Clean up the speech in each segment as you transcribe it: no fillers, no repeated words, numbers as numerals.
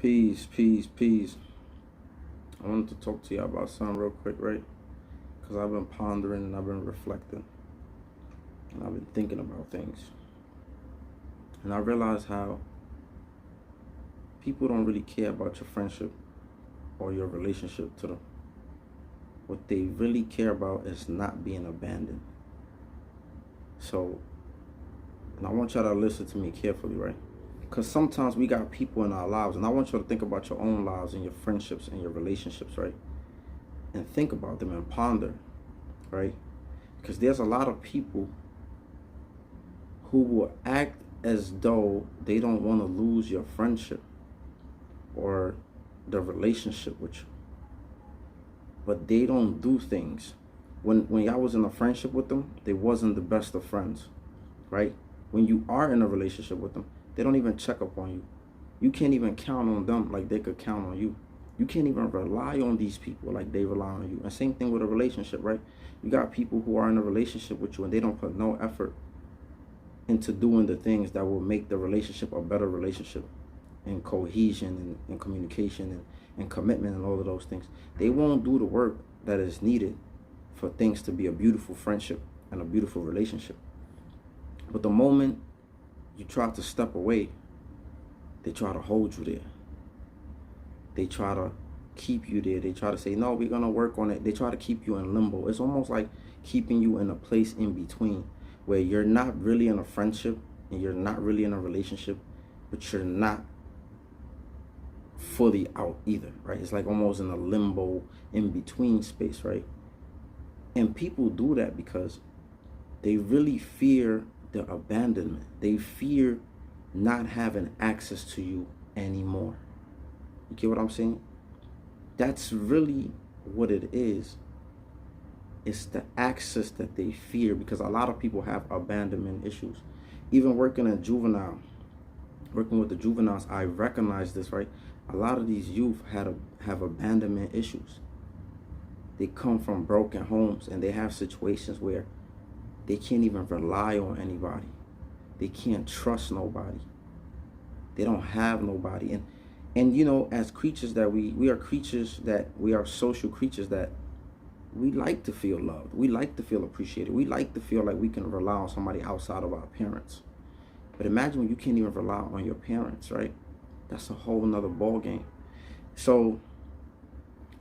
Peace, peace, peace. I wanted to talk to you about something real quick, right? Because I've been pondering and I've been reflecting and I've been thinking about things. And I realize how people don't really care about your friendship or your relationship to them. What they really care about is not being abandoned. So, and I want y'all to listen to me carefully, right? Because sometimes we got people in our lives, and I want you to think about your own lives and your friendships and your relationships, right? And think about them and ponder, right? Because there's a lot of people who will act as though they don't want to lose your friendship or the relationship with you. But they don't do things. When y'all was in a friendship with them, they wasn't the best of friends, right? When you are in a relationship with them, they don't even check up on you. You can't even count on them like they could count on you. You can't even rely on these people like they rely on you. And same thing with a relationship, right? You got people who are in a relationship with you and they don't put no effort into doing the things that will make the relationship a better relationship, and cohesion and communication and commitment and all of those things. They won't do the work that is needed for things to be a beautiful friendship and a beautiful relationship. But the moment you try to step away, they try to hold you there. They try to keep you there. They try to say, no, we're going to work on it. They try to keep you in limbo. It's almost like keeping you in a place in between where you're not really in a friendship and you're not really in a relationship, but you're not fully out either, right? It's like almost in a limbo in between space, right? And people do that because they really fear the abandonment. They fear not having access to you anymore. You get what I'm saying? That's really what it is. It's the access that they fear, because a lot of people have abandonment issues. Even working with the juveniles, I recognize this, right? A lot of these youth have abandonment issues. They come from broken homes and they have situations where they can't even rely on anybody. They can't trust nobody. They don't have nobody. And you know, as creatures that we are social creatures that we like to feel loved. We like to feel appreciated. We like to feel like we can rely on somebody outside of our parents. But imagine when you can't even rely on your parents, right? That's a whole nother ball game. So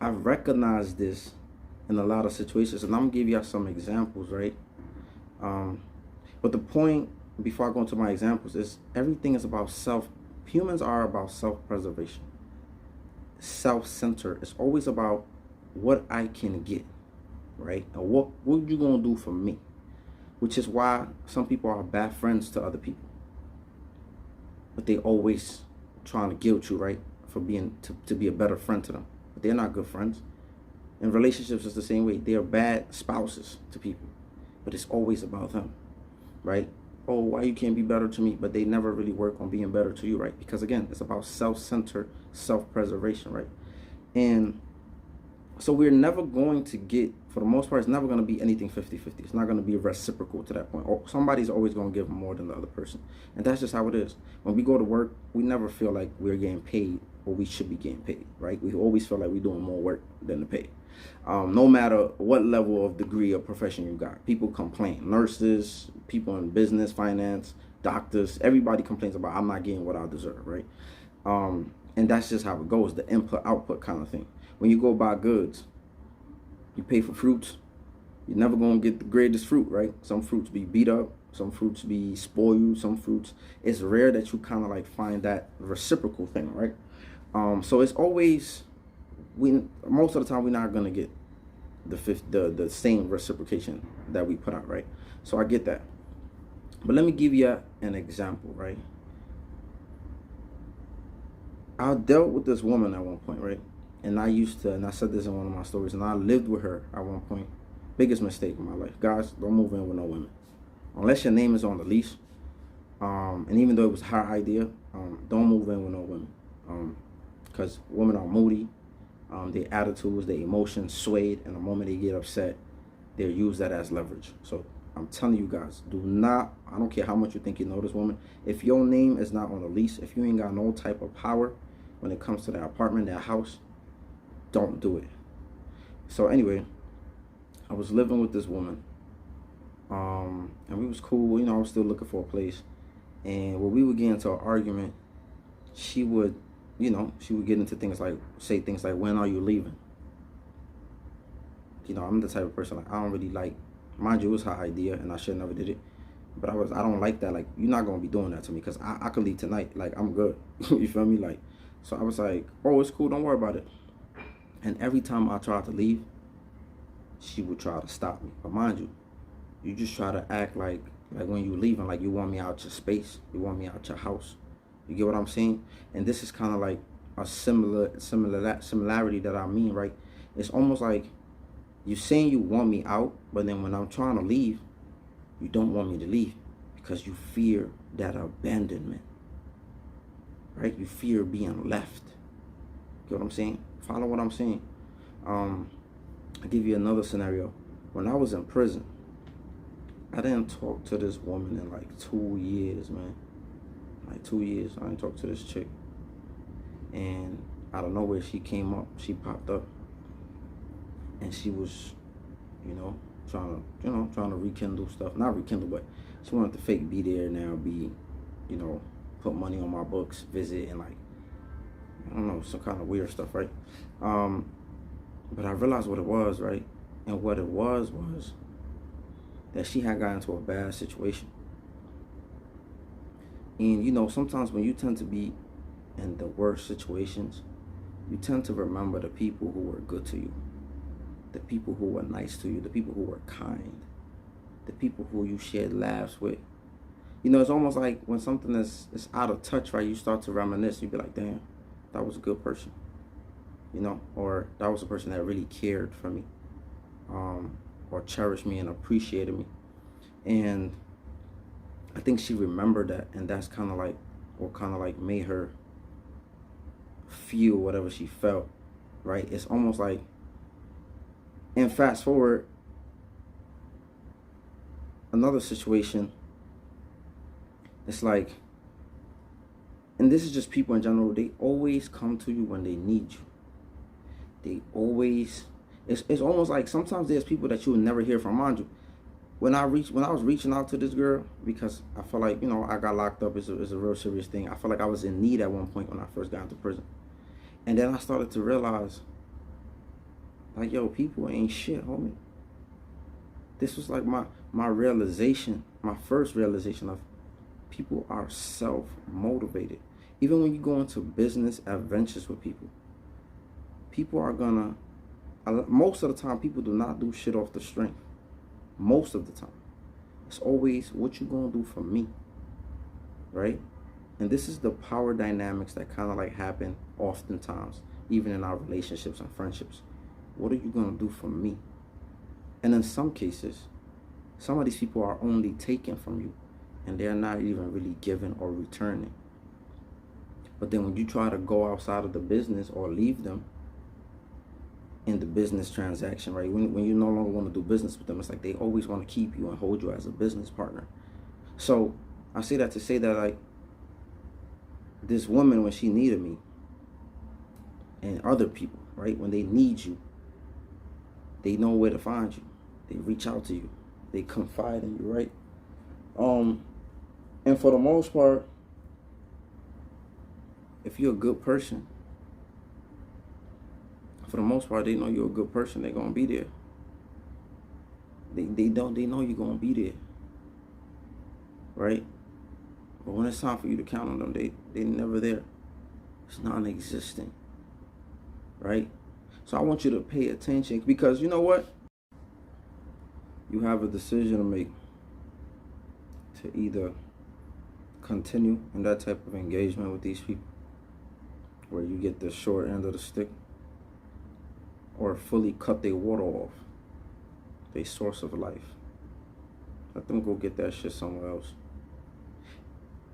I recognize this in a lot of situations, and I'm gonna give you some examples, right? But the point, before I go into my examples, is everything is about humans are about self-preservation, self-centered. It's always about what I can get, right? And what you gonna do for me? Which is why some people are bad friends to other people, but they always trying to guilt you, right, for being to be a better friend to them. But they're not good friends. In relationships, it's the same way. They are bad spouses to people, but it's always about them, right? Oh, why you can't be better to me? But they never really work on being better to you, right? Because again, it's about self-centered self-preservation, right? And so we're never going to get, for the most part, it's never going to be anything 50-50. It's not going to be reciprocal to that point. Or somebody's always going to give more than the other person. And that's just how it is. When we go to work, we never feel like we're getting paid or we should be getting paid, right? We always feel like we're doing more work than the pay. No matter what level of degree or profession you got. People complain. Nurses, people in business, finance, doctors, everybody complains about, I'm not getting what I deserve, right? And that's just how it goes, the input-output kind of thing. When you go buy goods, you pay for fruits, you're never going to get the greatest fruit, right? Some fruits be beat up, some fruits be spoiled, some fruits, it's rare that you kind of like find that reciprocal thing, right? So it's always, most of the time we're not going to get the same reciprocation that we put out, right? So I get that. But let me give you an example, right? I dealt with this woman at one point, right? And I said this in one of my stories, and I lived with her at one point. Biggest mistake in my life. Guys, don't move in with no women. Unless your name is on the lease. And even though it was her idea, don't move in with no women. Because women are moody. Their attitudes, their emotions swayed, and the moment they get upset, they'll use that as leverage. So I'm telling you guys, do not, I don't care how much you think you know this woman, if your name is not on the lease, if you ain't got no type of power, when it comes to that apartment, that house, don't do it. So anyway, I was living with this woman, and we was cool. I was still looking for a place, and when we would get into an argument, she would, she would get into things like, say things like, "When are you leaving?" I'm the type of person, like, I don't really like, mind you, it was her idea, and I should never did it. But I don't like that. Like, you're not gonna be doing that to me, because I could leave tonight. Like, I'm good. You feel me? Like, so I was like, "Oh, it's cool. Don't worry about it." And every time I tried to leave, she would try to stop me. But mind you, you just try to act like when you leaving, like you want me out your space, you want me out your house. You get what I'm saying? And this is kind of like a similarity that I mean, right? It's almost like you saying you want me out, but then when I'm trying to leave, you don't want me to leave because you fear that abandonment, right? You fear being left. Get what I'm saying? Follow what I'm saying? I'll give you another scenario. When I was in prison, I didn't talk to this woman in like 2 years, man. Like 2 years, I didn't talk to this chick. And out of nowhere, she came up, she popped up. And she was, trying to rekindle stuff. Not rekindle, but she wanted to fake be there now, put money on my books, visit, and like, I don't know, some kind of weird stuff, right? But I realized what it was, right? And what it was that she had gotten into a bad situation. And sometimes when you tend to be in the worst situations, you tend to remember the people who were good to you, the people who were nice to you, the people who were kind, the people who you shared laughs with. It's almost like when something is out of touch, right? You start to reminisce. You be like, damn, that was a good person, or that was a person that really cared for me, or cherished me and appreciated me. And I think she remembered that, and that's kind of like made her feel whatever she felt, right? It's almost like, and fast forward, another situation, it's like, and this is just people in general, they always come to you when they need you. They always, it's almost like sometimes there's people that you will never hear from. Mind you, when I was reaching out to this girl, because I felt like, I got locked up, it's a real serious thing. I felt like I was in need at one point when I first got into prison. And then I started to realize, like, yo, people ain't shit, homie. This was like my realization, my first realization of people are self-motivated. Even when you go into business adventures with people, people are gonna, most of the time, people do not do shit off the strength. Most of the time. It's always, what you gonna do for me, right? And this is the power dynamics that kind of like happen oftentimes, even in our relationships and friendships. What are you gonna do for me? And in some cases, some of these people are only taken from you, and they're not even really giving or returning. But then when you try to go outside of the business or leave them in the business transaction, right? When you no longer want to do business with them, it's like they always want to keep you and hold you as a business partner. So I say that to say that, like, this woman, when she needed me, and other people, right, when they need you, they know where to find you. They reach out to you. They confide in you, right? And for the most part, if you're a good person, for the most part, they know you're a good person. They're gonna be there. They know you're gonna be there, right? But when it's time for you to count on them, they're never there. It's non-existent, right? So I want you to pay attention, because you know what? You have a decision to make, to either continue in that type of engagement with these people, where you get the short end of the stick, or fully cut their water off, their source of life. Let them go get that shit somewhere else.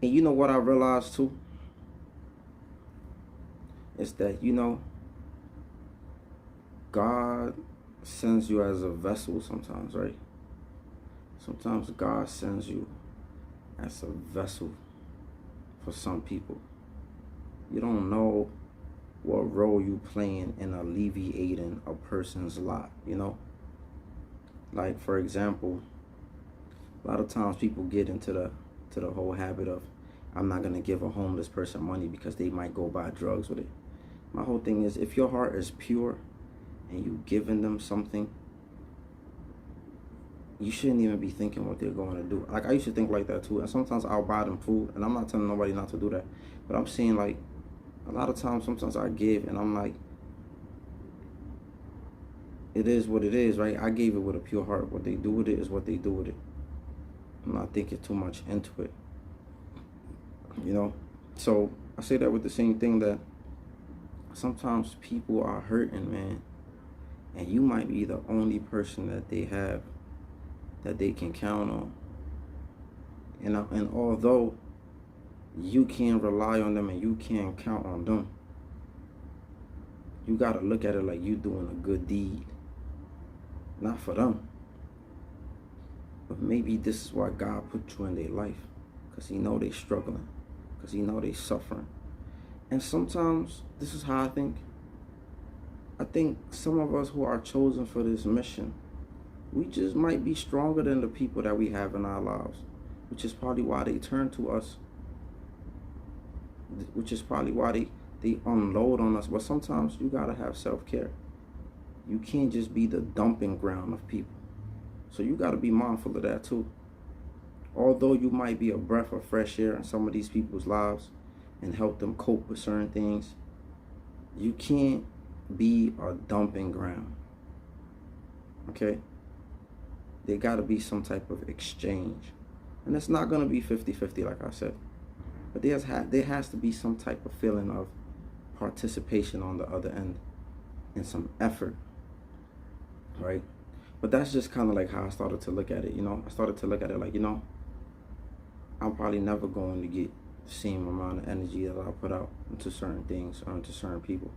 And you know what I realized too? Is that, God sends you as a vessel sometimes, right? Sometimes God sends you as a vessel for some people. You don't know what role you playing in alleviating a person's lot, you know? Like, for example, a lot of times people get into the whole habit of, I'm not gonna give a homeless person money because they might go buy drugs with it. My whole thing is, if your heart is pure and you giving them something, you shouldn't even be thinking what they're going to do. Like, I used to think like that too, and sometimes I'll buy them food, and I'm not telling nobody not to do that, but I'm saying, like, a lot of times, sometimes I give, and I'm like, it is what it is, right? I gave it with a pure heart. What they do with it is what they do with it. I'm not thinking too much into it, you know? So I say that with the same thing, that sometimes people are hurting, man, and you might be the only person that they have that they can count on. And although you can rely on them and you can count on them, you got to look at it like you doing a good deed. Not for them, but maybe this is why God put you in their life, because he know they struggling, because he know they suffering. And sometimes, this is how I think some of us who are chosen for this mission, we just might be stronger than the people that we have in our lives, which is probably why they turn to us, which is probably why they unload on us. But sometimes you got to have self-care. You can't just be the dumping ground of people. So you got to be mindful of that too. Although you might be a breath of fresh air in some of these people's lives and help them cope with certain things, you can't be a dumping ground. Okay? There got to be some type of exchange. And it's not going to be 50-50 like I said. But there has to be some type of feeling of participation on the other end and some effort. Right? But that's just kind of like how I started to look at it, you know? I started to look at it like, you know, I'm probably never going to get the same amount of energy that I put out into certain things or into certain people.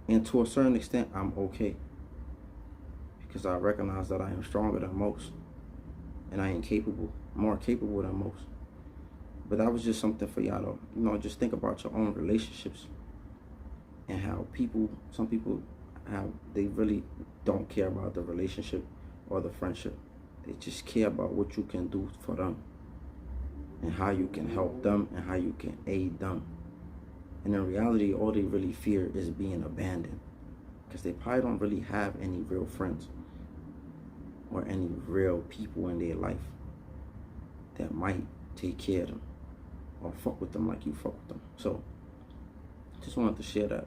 And to a certain extent, I'm okay, because I recognize that I am stronger than most, and I am more capable than most. But that was just something for y'all to, you know, just think about your own relationships and how some people, how they really don't care about the relationship or the friendship. They just care about what you can do for them and how you can help them and how you can aid them. And in reality, all they really fear is being abandoned, because they probably don't really have any real friends or any real people in their life that might take care of them or fuck with them like you fuck with them. So just wanted to share that,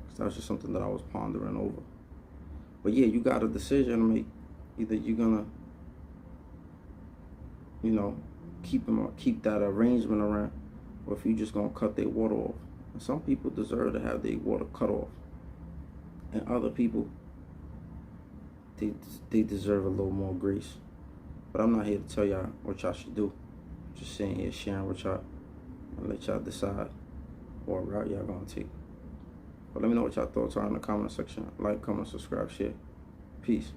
because that was just something that I was pondering over. But yeah, you got a decision to make. Either you're gonna, you know, keep that arrangement around, or if you just gonna cut their water off. And some people deserve to have their water cut off, and other people, they deserve a little more grace. But I'm not here to tell y'all what y'all should do. I'm just saying here, sharing with y'all, and let y'all decide what route y'all gonna take. But let me know what y'all thoughts are in the comment section. Like, comment, subscribe, share. Peace.